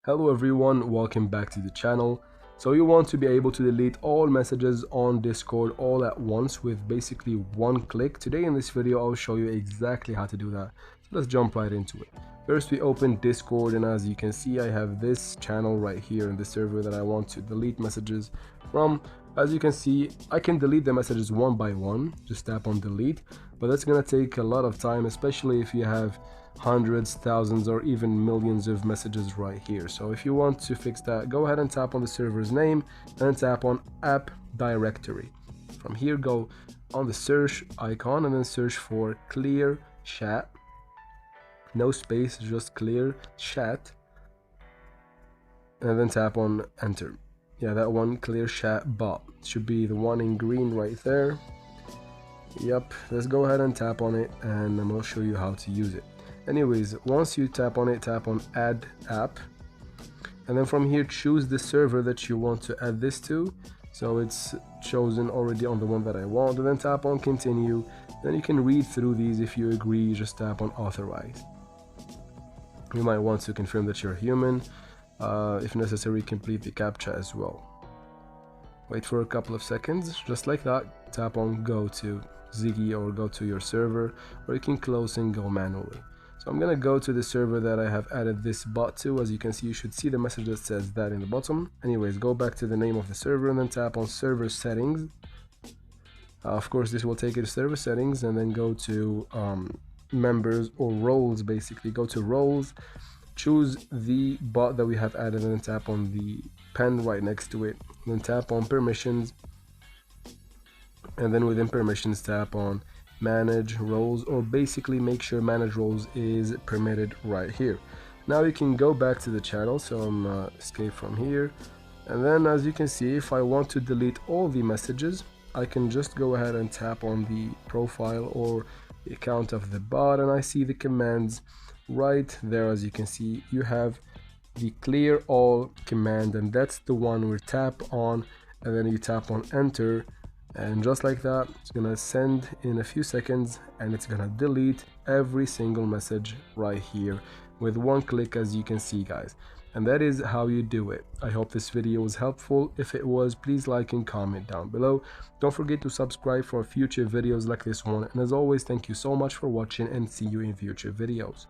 Hello everyone, welcome back to the channel. So you want to be able to delete all messages on Discord all at once with basically one click. Today in this video I'll show you exactly how to do that. So let's jump right into it. First we open Discord, and as you can see I have this channel right here in the server that I want to delete messages from. As you can see, I can delete the messages one by one, just tap on delete, but that's gonna take a lot of time, especially if you have hundreds, thousands, or even millions of messages right here. So if you want to fix that, go ahead and tap on the server's name and tap on app directory. From here, go on the search icon and then search for clear chat. No space, just clear chat, and then tap on enter. Yeah, that one, clear chat bot, should be the one in green right there. Yep, let's go ahead and tap on it and I'm gonna show you how to use it. Anyways, once you tap on it, tap on add app, and then from here choose the server that you want to add this to. So it's chosen already on the one that I want, and then tap on continue. Then you can read through these. If you agree, just tap on authorize. You might want to confirm that you're human. If necessary, complete the CAPTCHA as well. Wait for a couple of seconds, just like that. Tap on go to Ziggy or go to your server, or you can close and go manually. So I'm gonna go to the server that I have added this bot to. As you can see, you should see the message that says that in the bottom. Anyways, go back to the name of the server and then tap on server settings. Of course, this will take you to server settings, and then go to members or roles. Basically, go to roles, choose the bot that we have added, and then tap on the pen right next to it. Then tap on permissions, and then within permissions tap on manage roles, or basically make sure manage roles is permitted right here. Now you can go back to the channel, so I'm escape from here, and then as you can see, if I want to delete all the messages, I can just go ahead and tap on the profile or the account of the bot, and I see the commands right there. As you can see, you have the clear all command, and that's the one we tap on, and then you tap on enter, and just like that, it's gonna send in a few seconds, and it's gonna delete every single message right here with one click, as you can see, guys. And that is how you do it. I hope this video was helpful. If it was, please like and comment down below. Don't forget to subscribe for future videos like this one, and as always, thank you so much for watching, and see you in future videos.